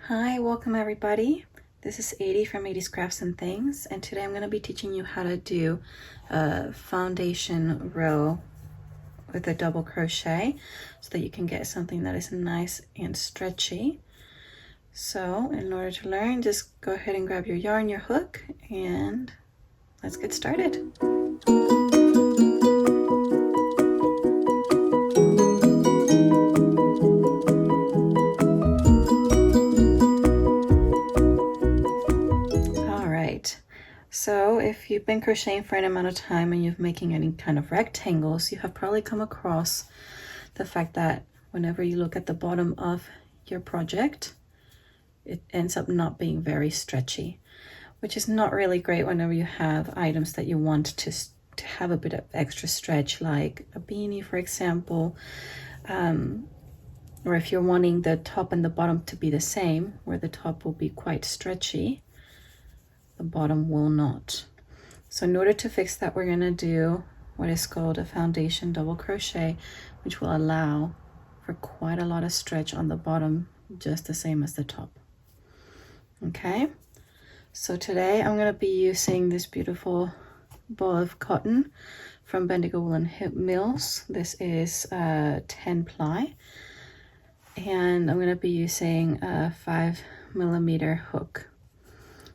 Hi, welcome everybody. This is 80 from 80's Crafts and Things, and today I'm going to be teaching you how to do a foundation row with a double crochet so that you can get something that is nice and stretchy. So in order to learn, just go ahead and grab your yarn, your hook, and let's get started. So if you've been crocheting for an amount of time and you're making any kind of rectangles, you have probably come across the fact that whenever you look at the bottom of your project, it ends up not being very stretchy, which is not really great whenever you have items that you want to have a bit of extra stretch, like a beanie, for example, or if you're wanting the top and the bottom to be the same, where the top will be quite stretchy, the bottom will not. So in order to fix that, we're going to do what is called a foundation double crochet, which will allow for quite a lot of stretch on the bottom, just the same as the top. Okay, so today I'm going to be using this beautiful ball of cotton from Bendigo Woolen Mills. This is 10 ply, and I'm going to be using a 5mm hook.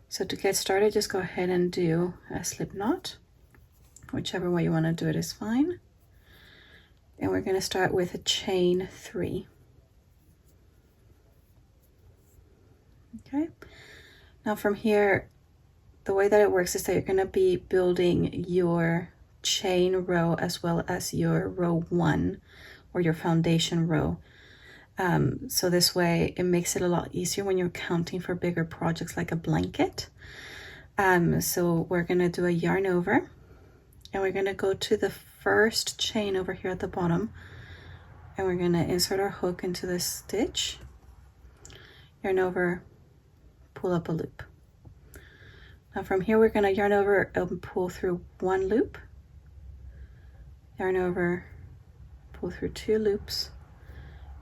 So to get started, just go ahead and do a slip knot. Whichever way you want to do it is fine. And we're going to start with a chain 3. Okay. Now from here, the way that it works is that you're going to be building your chain row as well as your row 1 or your foundation row. So this way it makes it a lot easier when you're counting for bigger projects like a blanket. So we're going to do a yarn over, and we're going to go to the first chain over here at the bottom, and we're going to insert our hook into this stitch, yarn over, pull up a loop. Now from here we're going to yarn over and pull through 1 loop, yarn over, pull through 2 loops,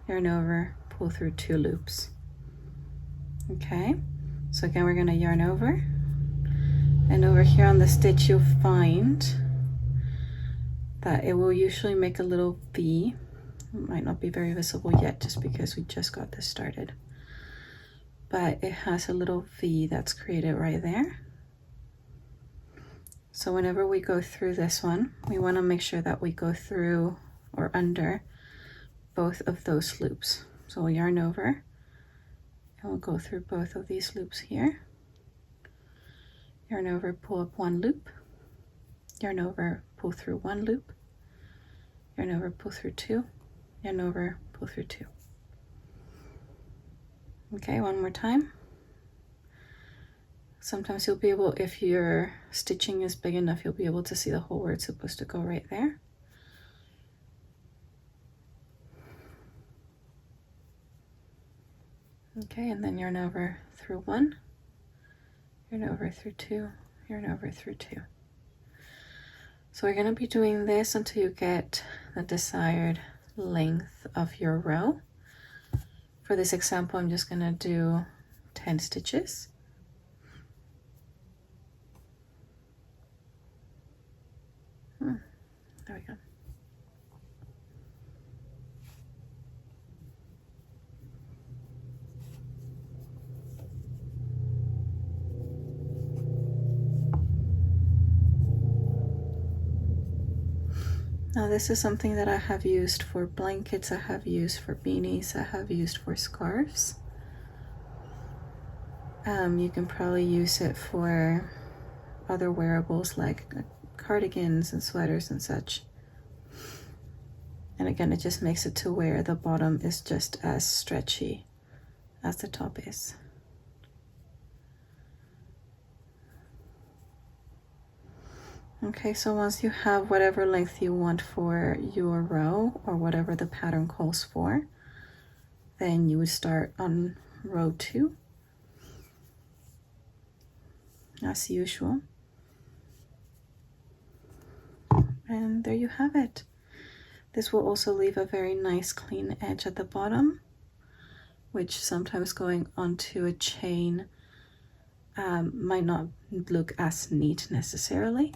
yarn over, pull through 2 loops. Okay, so again we're going to yarn over, and over here on the stitch you'll find that it will usually make a little V. It might not be very visible yet just because we just got this started, but it has a little V that's created right there. So whenever we go through this one, we want to make sure that we go through or under both of those loops. So we'll yarn over and we'll go through both of these loops here. Yarn over, pull up 1 loop, yarn over, pull through 1 loop, yarn over, pull through 2, yarn over, pull through 2. Okay, one more time. Sometimes you'll be able, if your stitching is big enough, you'll be able to see the hole where it's supposed to go right there. Okay, and then yarn over through 1, yarn over through 2, yarn over through 2. So we're going to be doing this until you get the desired length of your row. For this example, I'm just going to do 10 stitches. There we go. Now this is something that I have used for blankets, I have used for beanies, I have used for scarves. You can probably use it for other wearables like cardigans and sweaters and such. And again, it just makes it to where the bottom is just as stretchy as the top is. Okay, so once you have whatever length you want for your row or whatever the pattern calls for, then you would start on row 2 as usual. And there you have it. This will also leave a very nice clean edge at the bottom. which sometimes going onto a chain might not look as neat necessarily.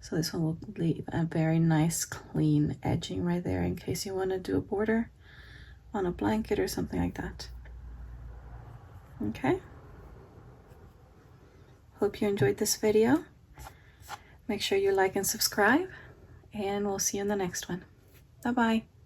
So this one will leave a very nice clean edging right there in case you want to do a border on a blanket or something like that. Okay. Hope you enjoyed this video. Make sure you like and subscribe, and we'll see you in the next one. Bye-bye.